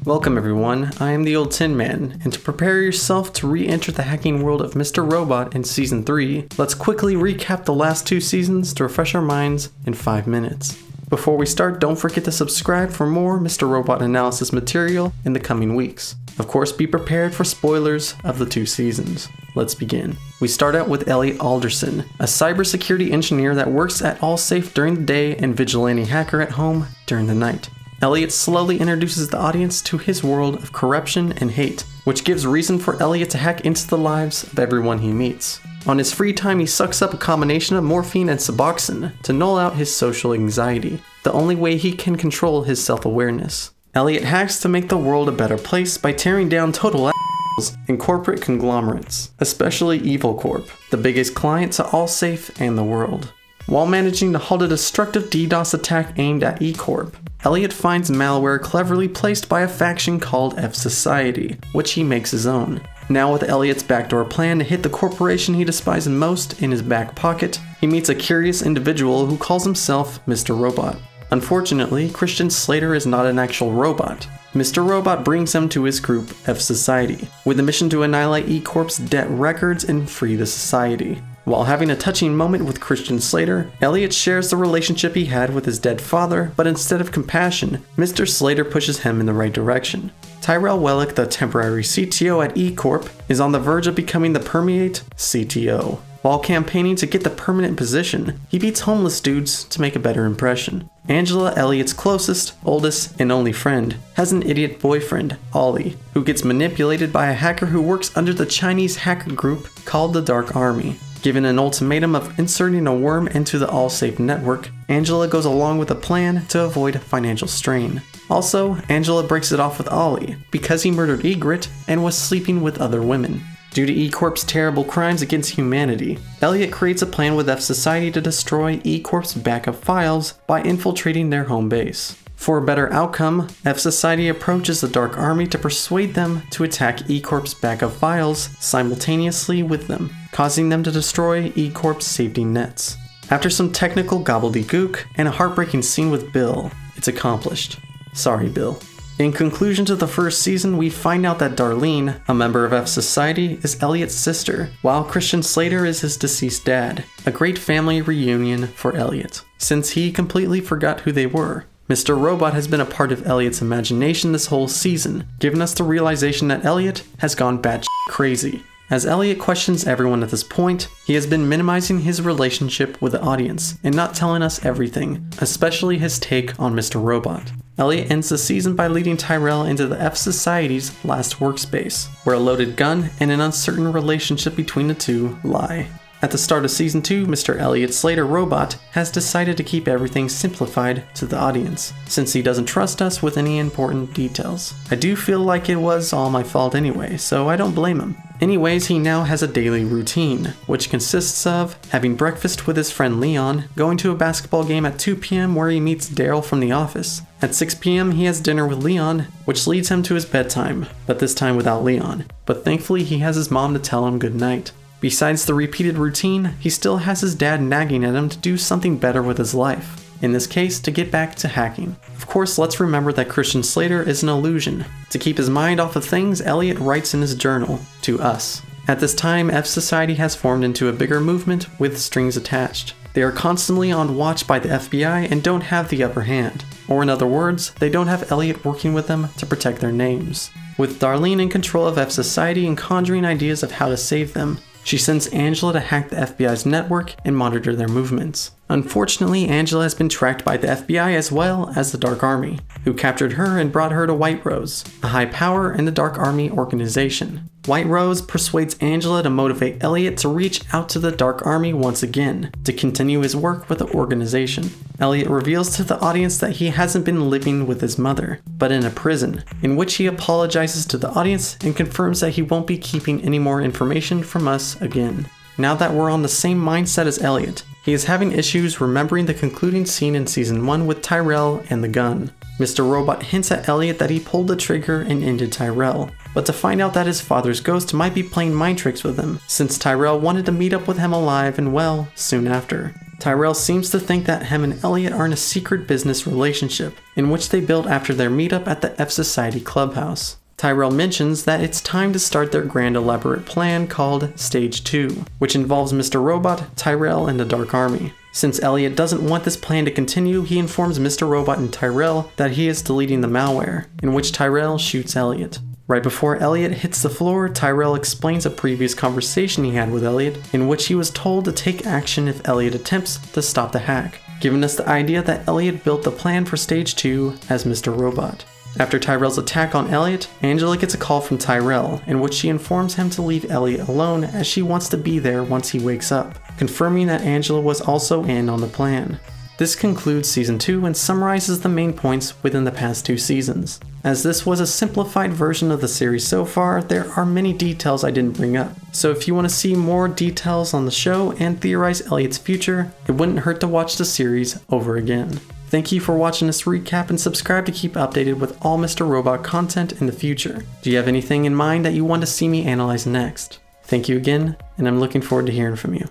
Welcome everyone, I am the Old Tin Man, and to prepare yourself to re-enter the hacking world of Mr. Robot in Season 3, let's quickly recap the last 2 seasons to refresh our minds in 5 minutes. Before we start, don't forget to subscribe for more Mr. Robot analysis material in the coming weeks. Of course, be prepared for spoilers of the 2 seasons. Let's begin. We start out with Elliot Alderson, a cybersecurity engineer that works at Allsafe during the day and vigilante hacker at home during the night. Elliot slowly introduces the audience to his world of corruption and hate, which gives reason for Elliot to hack into the lives of everyone he meets. On his free time, he sucks up a combination of morphine and Suboxone to null out his social anxiety, the only way he can control his self-awareness. Elliot hacks to make the world a better place by tearing down total assholes and corporate conglomerates, especially Evil Corp, the biggest client to Allsafe and the world. While managing to halt a destructive DDoS attack aimed at E-Corp, Elliot finds malware cleverly placed by a faction called F-Society, which he makes his own. Now with Elliot's backdoor plan to hit the corporation he despises most in his back pocket, he meets a curious individual who calls himself Mr. Robot. Unfortunately, Christian Slater is not an actual robot. Mr. Robot brings him to his group, F-Society, with a mission to annihilate E-Corp's debt records and free the society. While having a touching moment with Christian Slater, Elliot shares the relationship he had with his dead father, but instead of compassion, Mr. Slater pushes him in the right direction. Tyrell Wellick, the temporary CTO at E-Corp, is on the verge of becoming the permeate CTO. While campaigning to get the permanent position, he beats homeless dudes to make a better impression. Angela, Elliot's closest, oldest, and only friend, has an idiot boyfriend, Ollie, who gets manipulated by a hacker who works under the Chinese hacker group called the Dark Army. Given an ultimatum of inserting a worm into the Allsafe network, Angela goes along with a plan to avoid financial strain. Also, Angela breaks it off with Ollie because he murdered Egret and was sleeping with other women. Due to E-Corp's terrible crimes against humanity, Elliot creates a plan with F-Society to destroy E-Corp's backup files by infiltrating their home base. For a better outcome, F-Society approaches the Dark Army to persuade them to attack E-Corp's backup files simultaneously with them, causing them to destroy E-Corp's safety nets. After some technical gobbledygook and a heartbreaking scene with Bill, it's accomplished. Sorry, Bill. In conclusion to the first season, we find out that Darlene, a member of F-Society, is Elliot's sister, while Christian Slater is his deceased dad. A great family reunion for Elliot, since he completely forgot who they were. Mr. Robot has been a part of Elliot's imagination this whole season, giving us the realization that Elliot has gone batshit crazy. As Elliot questions everyone at this point, he has been minimizing his relationship with the audience and not telling us everything, especially his take on Mr. Robot. Elliot ends the season by leading Tyrell into the F-Society's last workspace, where a loaded gun and an uncertain relationship between the two lie. At the start of Season 2, Mr. Elliot Slater Robot has decided to keep everything simplified to the audience, since he doesn't trust us with any important details. I do feel like it was all my fault anyway, so I don't blame him. Anyways, he now has a daily routine, which consists of having breakfast with his friend Leon, going to a basketball game at 2 p.m. where he meets Daryl from the office. At 6 p.m. he has dinner with Leon, which leads him to his bedtime, but this time without Leon. But thankfully he has his mom to tell him good night. Besides the repeated routine, he still has his dad nagging at him to do something better with his life. In this case, to get back to hacking. Of course, let's remember that Christian Slater is an illusion. To keep his mind off of things, Elliot writes in his journal, to us. At this time, F-Society has formed into a bigger movement with strings attached. They are constantly on watch by the FBI and don't have the upper hand. Or in other words, they don't have Elliot working with them to protect their names. With Darlene in control of F-Society and conjuring ideas of how to save them, she sends Angela to hack the FBI's network and monitor their movements. Unfortunately, Angela has been tracked by the FBI as well as the Dark Army, who captured her and brought her to White Rose, a high power in the Dark Army organization. White Rose persuades Angela to motivate Elliot to reach out to the Dark Army once again, to continue his work with the organization. Elliot reveals to the audience that he hasn't been living with his mother, but in a prison, in which he apologizes to the audience and confirms that he won't be keeping any more information from us again. Now that we're on the same mindset as Elliot, he is having issues remembering the concluding scene in Season 1 with Tyrell and the gun. Mr. Robot hints at Elliot that he pulled the trigger and ended Tyrell, but to find out that his father's ghost might be playing mind tricks with him, since Tyrell wanted to meet up with him alive and well soon after. Tyrell seems to think that him and Elliot are in a secret business relationship, in which they built after their meetup at the F Society clubhouse. Tyrell mentions that it's time to start their grand elaborate plan called Stage 2, which involves Mr. Robot, Tyrell, and the Dark Army. Since Elliot doesn't want this plan to continue, he informs Mr. Robot and Tyrell that he is deleting the malware, in which Tyrell shoots Elliot. Right before Elliot hits the floor, Tyrell explains a previous conversation he had with Elliot, in which he was told to take action if Elliot attempts to stop the hack, giving us the idea that Elliot built the plan for Stage 2 as Mr. Robot. After Tyrell's attack on Elliot, Angela gets a call from Tyrell, in which she informs him to leave Elliot alone as she wants to be there once he wakes up, confirming that Angela was also in on the plan. This concludes Season 2 and summarizes the main points within the past 2 seasons. As this was a simplified version of the series so far, there are many details I didn't bring up. So if you want to see more details on the show and theorize Elliot's future, it wouldn't hurt to watch the series over again. Thank you for watching this recap and subscribe to keep updated with all Mr. Robot content in the future. Do you have anything in mind that you want to see me analyze next? Thank you again, and I'm looking forward to hearing from you.